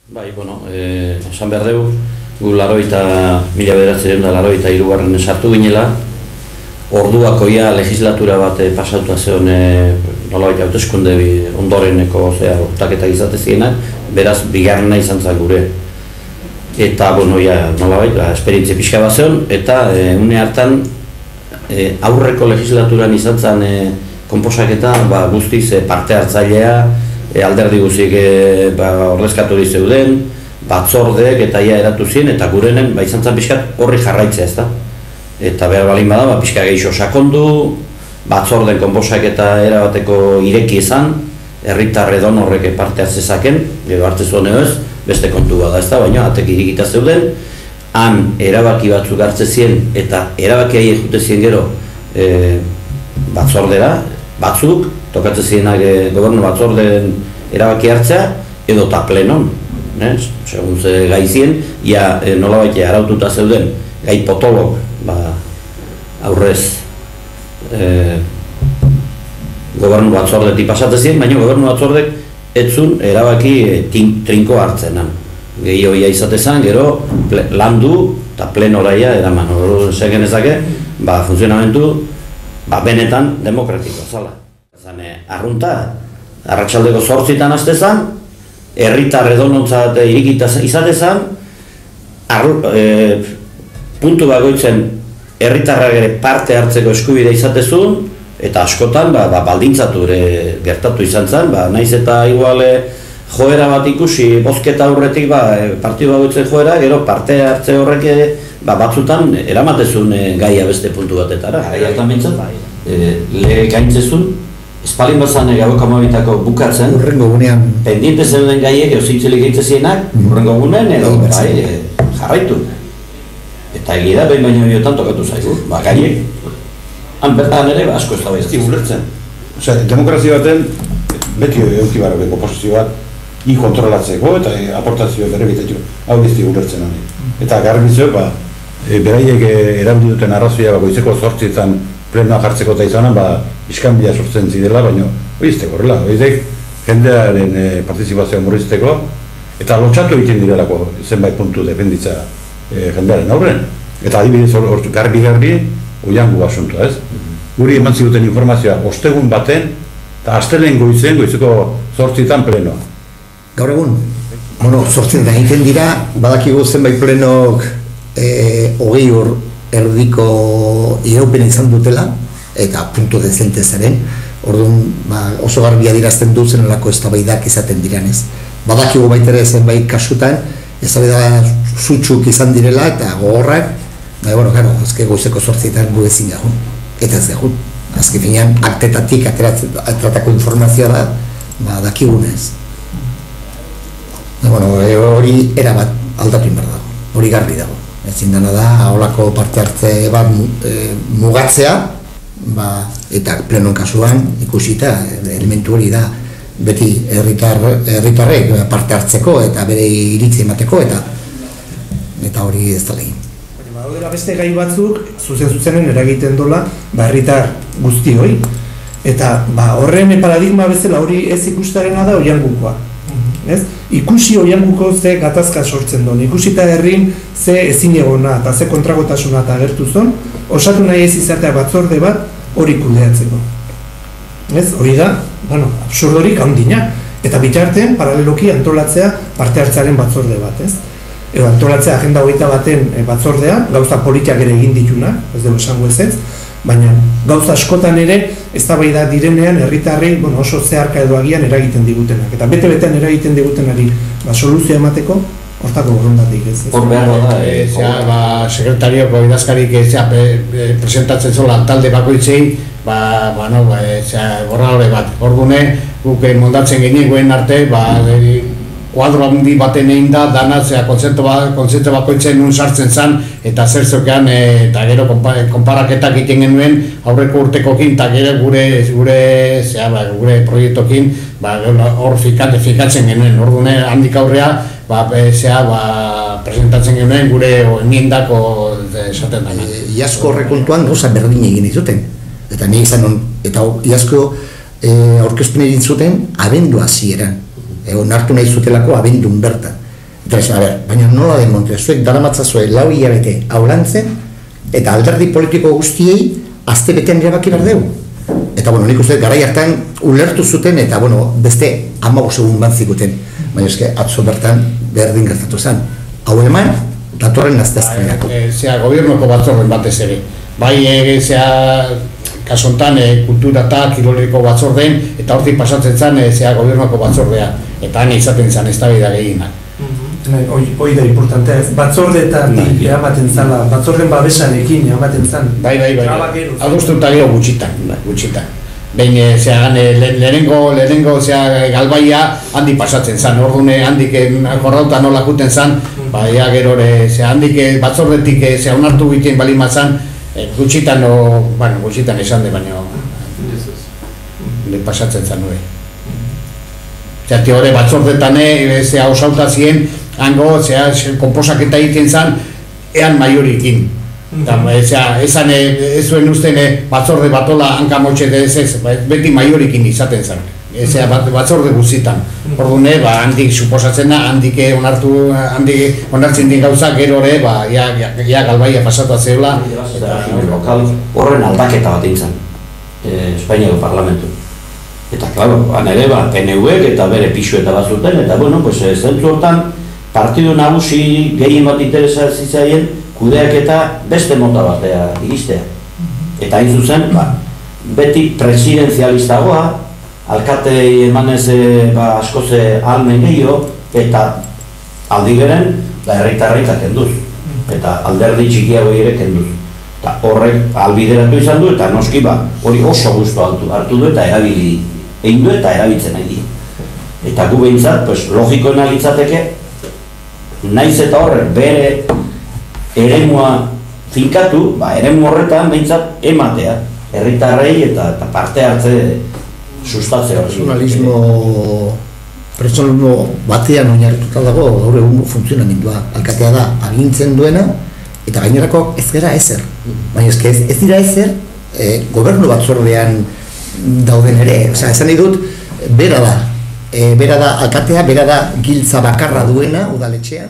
Bai, bueno, esan behar dugu, gu mila bederatziehun eta laurogeita hirugarren sartu ginela, orduakoia legislatura bat pasauta zeon nolabait hauteskunde ondoreneko urtaketak izate zienak, beraz bigarrena izan zen gure. Eta, bueno, nolabait, esperientzia pixka bat zeon, eta une hartan aurreko legislaturan izan zen konposaketa guztiz parte hartzailea, alderdi guzik ordezkatu zeuden, batzordeek eta ia eratu ziren, eta gurenen izan zen pixkat horri jarraitzea, ezta? Eta behar balin bada, pixka gehiago sakondu, batzorden konposaketa erabateko ireki izan, herritar edon horrek parte hartzezaken, gero hartze zuen ez, beste kontu bada, ezta? Baina atek irikita zeuden, han erabaki batzuk hartze ziren, eta erabakiai jute ziren gero batzordera, batzuk, tokatze zirenak gobernu batzorden erabaki hartzea, edo eta plenon, segun ze gai ziren, ia nolabait araututa zeuden gai potolok aurrez gobernu batzordetik pasatzen ziren, baina gobernu batzordek etzun erabaki trinko hartzenan. Gehioia izatezan, gero landu eta plenoraia eraman. Segen ezake, funtzionamentu benetan demokratikoa zala. Arrunta, arratsaldeko 8:00 hastezan, herritar edonontzat irikita izatezan, puntu bakoitzen herritarrak ere parte hartzeko eskubidea izatezun, eta askotan baldintzatu gertatu izan zen, naiz eta igual joera bat ikusi, bozketa aurretik partidu bakoitzen joera, gero parte hartze horrek batzutan eramatezun gaia beste puntu batetara. Gaiatan bintzen, lege gaintzezun, espalin bazan gaueko amabitako bukatzen, urrengo gunean pendiente zeuden gaiek eusitzelik gaitzezienak, urrengo gunean edo jarraitu. Eta egia behin baino biotan tokatu zaigu, gaiek, han bertan ere asko ez da behizti ulertzen. Demokrazia baten beti euki barra oposizio bat kontrolatzeko eta aportazio bere bitetio hau bizti ulertzen hori. Eta garbitzeo, beraiek erabili duten arrazoia goizeko 8:00 plenoa jartzeko eta izanan, iskanbila sortzen zidela, baina oizteko horrela, jendearen partizipazioa murrizteko eta lotxatu egiten direlako zenbait puntu dependitza jendearen aurren. Eta adibidez garbi oiangu asuntua, ez? Guri eman ziguten informazioa ostegun baten eta astelehen goizeko 8:00 plenoa. Gaur egun, 8:00 egiten dira, badakigu zenbait plenok 20 erdiko iraupena izan dutela, eta puntu dezente zaren, orduan oso garbi adierazten du zenelako eztabaidak izaten direnez. Badakigu baitere zenbait kasutan, eztabaida zutxuk izan direla eta gogorrak, azke goizeko 8:00 gu ezin gahun, eta ez gahun. Azke finean, aktetatik atratako informazioa da, dakigunez. Hori erabat aldatu inbar dago, hori garbi dago. Ezin dena da, holako parte hartze bat mugatzea, eta plenon kasuan ikusita, elementu hori da, beti herritarrek parte hartzeko eta bere iritzi emateko, eta hori ez da legin. Baina beste gai batzuk, zuzenen eragiten dola, herritar guzti hori, eta horren paradigma bezala hori ez ikustarena da oiangukoa. Ikusi oianguko ze gatazka sortzen duen, ikusita herrin ze ezin egona eta ze kontragotasuna eta agertu zon, osatu nahi ez izatea batzorde bat hori kudeatzeko. Hori da, absurdorik handina, eta bitartean paraleloki antolatzea parte hartzaren batzorde bat, edo antolatzea agenda 21 batzordea, gauza politiak ere egin ditunak, ez dugu esango ez, baina gauza askotan ere eztabaida direnean herritarrei oso zeharka edo agian eragiten digutenak. Eta bete-betean eragiten digutenari soluzioa emateko, hortako borondatik ez. Hor behar da, sekretarioko idazkarik presentatzen zola talde bakoitzei, borradore bat. Orduan, guk moldatzen genien arte, kuadro handi baten egin da, dana kontzeptu bakoitzen nun sartzen zen, eta zer zokean, eta gero konparaketak egiten genuen aurreko urtekokin, eta gero gure proiektokin hor fikatzen genuen. Orduan, handik aurrea, presentatzen genuen gure enmiendako esaten dena. Iazko horrekontuan gauza berdin egin zuten. Eta nire izan, eta iazko aurkezpen egin zuten abendua hasieran. Onartu nahi zutelako abendun bertan. baina nola den monte, zuek daramatzazue 4 hilabete aulantzen, eta alderdi politiko guztiei azte betean erabaki behar dugu. Eta, nik uste garai hartan ulertu zuten, eta, beste 15 egun bantzikuten. Baina eske, atzo bertan berdin gertatu zen. Hau eman, datorren azteazkeneako. Gobiernoko batzorden batez ere. Bai, kasontan kultura eta kiroleko batzorden, eta hortik pasatzen zen gobiernoko batzordea. Eta han izaten zen eztabaida gehienak. Hoi da importantea ez, batzordeetatik eramaten zala, batzorden babesarekin eramaten zan. Bai, adostuta gero gutxitan. Lehenengo galbaia handi pasatzen zan, orduan handik jorrauta nola guten zan, gero handik batzordetik onartu egiten bali mazan, gutxitan esan de, baina pasatzen zan nure. Teore batzordetan osauta ziren, hango, konposaketa egiten zan, ean maiorikin. Ezan ez zuen usten batzorde batola hankamotxe ez, beti maiorikin izaten zan. Batzorde guztitan. Orduan, handik suposatzen da, handik onartzen din gauza, gero ere, galbaia pasatu zeula. Horren aldaketa bat egin Espainiako parlamentu. Eta, klaro, nire PNV-ek eta bere pixu eta bat zuten, eta, zentzu hortan, partidu nagusi gehien bat interesa zitzaien, kudeak eta beste mota batea iristea. Eta hain zuzen, beti presidenzialistagoa, alkatei emanez askoz almen gehiago, eta aldi beren, herritarra kenduz. Eta alderdi txikiago ere kenduz. Eta horrek albideratu izan du, eta noski hori oso gustu hartu du eta egin du eta erabiltzen nahi di. Eta gu behintzat, logikoena litzateke, naiz eta horrek bere eremua finkatu, eremu horretan behintzat ematea, herritarrei eta parte hartze sustatzea hori. Personalismo batean oinarrituta dago gaur egungo funtzionamendua. Alkatea da agintzen duena, eta gainerako ez gara ezer. Baina ez dira ezer, gobernu batzordean dauden ere. Esan nahi dut, bera da alkatea, bera da giltza bakarra duena udaletxean.